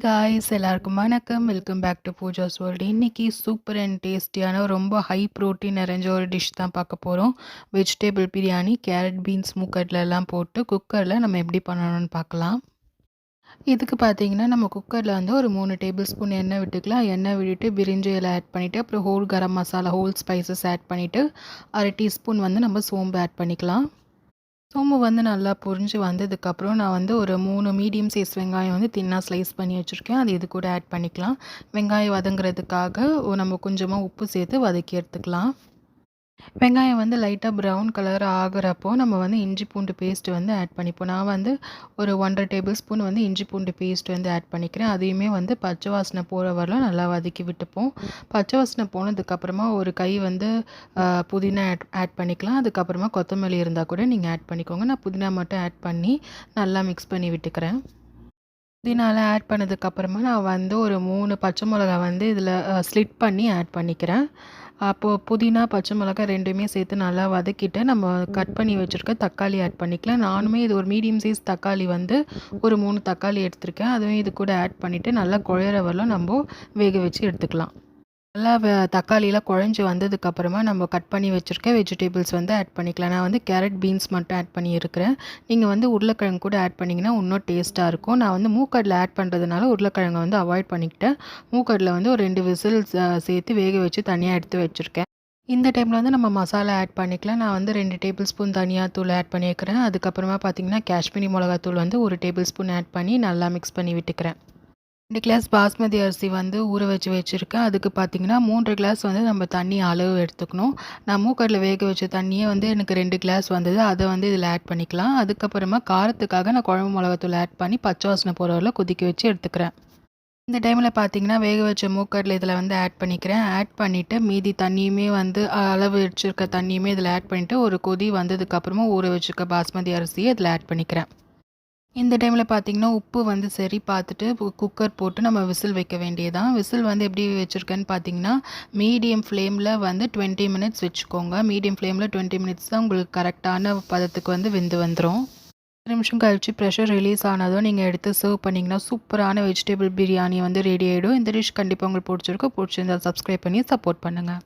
Guys எல்லாருக்கும் வணக்கம். Welcome back to Pooja's world. இன்றைக்கி சூப்பர் அண்ட் டேஸ்டியான ரொம்ப ஹை ப்ரோட்டீன் நிறைஞ்ச ஒரு டிஷ் தான் பார்க்க போகிறோம். வெஜிடபிள் பிரியாணி, கேரட், பீன்ஸ், மூக்கடலெல்லாம் போட்டு குக்கரில் நம்ம எப்படி பண்ணணும்னு பார்க்கலாம். இதுக்கு பார்த்தீங்கன்னா நம்ம குக்கரில் வந்து ஒரு 3 டேபிள் ஸ்பூன் எண்ணெய் விட்டுக்கலாம். எண்ணெய் விட்டுட்டு பிரிஞ்சி இலை ஆட் பண்ணிவிட்டு அப்புறம் whole garam masala, whole spices add பண்ணிவிட்டு 1/2 டீஸ்பூன் வந்து நம்ம சோம்பு ஆட் பண்ணிக்கலாம். சோம்பு வந்து நல்லா பொரிஞ்சு வந்ததுக்கப்புறம் நான் வந்து ஒரு 3 மீடியம் சைஸ் வெங்காயம் வந்து தின்னாக ஸ்லைஸ் பண்ணி வச்சுருக்கேன். அது இது கூட ஆட் பண்ணிக்கலாம். வெங்காயம் வதங்குறதுக்காக நம்ம கொஞ்சமாக உப்பு சேர்த்து வதக்கி எடுத்துக்கலாம். வெங்காயம் வந்து லைட்டாக ப்ரௌன் கலர் ஆகிறப்போ நம்ம வந்து இஞ்சி பூண்டு பேஸ்ட்டு வந்து ஆட் பண்ணிப்போம். நான் வந்து ஒரு 1/2 டேபிள் ஸ்பூன் வந்து இஞ்சி பூண்டு பேஸ்ட் வந்து ஆட் பண்ணிக்கிறேன். அதையுமே வந்து பச்சை வாசனை போகிற வரலாம் நல்லா வதக்கி விட்டுப்போம். பச்சை வாசனை போனதுக்கப்புறமா ஒரு கை வந்து புதினா ஆட் பண்ணிக்கலாம். அதுக்கப்புறமா கொத்தமல்லி இருந்தால் கூட நீங்கள் ஆட் பண்ணிக்கோங்க. நான் புதினா மட்டும் ஆட் பண்ணி நல்லா மிக்ஸ் பண்ணி விட்டுக்கிறேன். புதினாலாம் ஆட் பண்ணதுக்கப்புறமா நான் வந்து ஒரு 3 பச்சை மிளகா வந்து இதில் ஸ்லிட் பண்ணி ஆட் பண்ணிக்கிறேன். அப்போது புதினா, பச்சை மிளகா 2மே சேர்த்து நல்லா வதக்கிட்டு நம்ம கட் பண்ணி வச்சுருக்க தக்காளி ஆட் பண்ணிக்கலாம். நானுமே இது ஒரு மீடியம் சைஸ் தக்காளி வந்து ஒரு 3 தக்காளி எடுத்திருக்கேன். அதுவும் இது கூட ஆட் பண்ணிவிட்டு நல்லா குழையிற வரலும் நம்ம வேக வச்சு எடுத்துக்கலாம். நல்லா தக்காளிலாம் குழஞ்சி வந்ததுக்கப்புறமா நம்ம கட் பண்ணி வச்சுருக்க வெஜிடபிள்ஸ் வந்து ஆட் பண்ணிக்கலாம். நான் வந்து கேரட், பீன்ஸ் மட்டும் ஆட் பண்ணியிருக்கிறேன். நீங்கள் வந்து உருளைக்கிழங்கு கூட ஆட் பண்ணிங்கன்னா இன்னும் டேஸ்ட்டாக இருக்கும். நான் வந்து மூக்கடலை ஆட் பண்ணுறதுனால உருளைக்கிழங்கை வந்து அவாய்ட் பண்ணிக்கிட்டேன். மூக்கடலை வந்து ஒரு 2 விசில் சேர்த்து வேக வச்சு தனியாக எடுத்து வச்சுருக்கேன். இந்த டைமில் வந்து நம்ம மசாலா ஆட் பண்ணிக்கலாம். நான் வந்து 2 டேபிள் ஸ்பூன் தனியாத்தூள் ஆட் பண்ணியிருக்கிறேன். அதுக்கப்புறமா பார்த்திங்கன்னா காஷ்மீரி மிளகாத்தூள் வந்து 1 டேபிள் ஸ்பூன் ஆட் பண்ணி நல்லா மிக்ஸ் பண்ணி விட்டுக்கிறேன். 2 கிளாஸ் பாஸ்மதி அரிசி வந்து ஊற வச்சுருக்கேன். அதுக்கு பார்த்தீங்கன்னா 3 கிளாஸ் வந்து நம்ம தண்ணி அளவு எடுத்துக்கணும். நான் மூக்கடலை வேக வச்ச தண்ணியே வந்து எனக்கு 2 கிளாஸ் வந்தது. அதை வந்து இதில் ஆட் பண்ணிக்கலாம். அதுக்கப்புறமா காரத்துக்காக நான் குழம்பு மிளகாத்தூள் ஆட் பண்ணி பச்சை வாசனை போகிற வரல கொதிக்க வச்சு எடுத்துக்கிறேன். இந்த டைமில் பார்த்தீங்கன்னா வேக வச்ச மூக்கடலை இதில் வந்து ஆட் பண்ணிக்கிறேன். ஆட் பண்ணிவிட்டு மீதி தண்ணியுமே வந்து அளவு வச்சுருக்க தண்ணியுமே இதில் ஆட் பண்ணிவிட்டு ஒரு கொதி வந்ததுக்கப்புறமா ஊற வச்சுருக்க பாஸ்மதி அரிசியை இதில் ஆட் பண்ணிக்கிறேன். இந்த டைமில் பார்த்திங்கன்னா உப்பு வந்து சரி பார்த்துட்டு குக்கர் போட்டு நம்ம விசில் வைக்க வேண்டியதான். விசில் வந்து எப்படி வச்சுருக்கேன்னு பார்த்தீங்கன்னா மீடியம் ஃப்ளேமில் வந்து 20 மினிட்ஸ் வச்சுக்கோங்க. மீடியம் ஃப்ளேமில் 20 மினிட்ஸ் தான் உங்களுக்கு கரெக்டான பதத்துக்கு வந்து வெந்து வந்துடும். 10 நிமிஷம் கழித்து ப்ரெஷர் ரிலீஸ் ஆனதும் நீங்கள் எடுத்து சர்வ் பண்ணிங்கன்னா சூப்பரான வெஜிடபிள் பிரியாணி வந்து ரெடி ஆகிடும். இந்த டிஷ் கண்டிப்பாக உங்களுக்கு பிடிச்சிருந்தால் சப்ஸ்கிரைப் பண்ணி சப்போர்ட் பண்ணுங்கள்.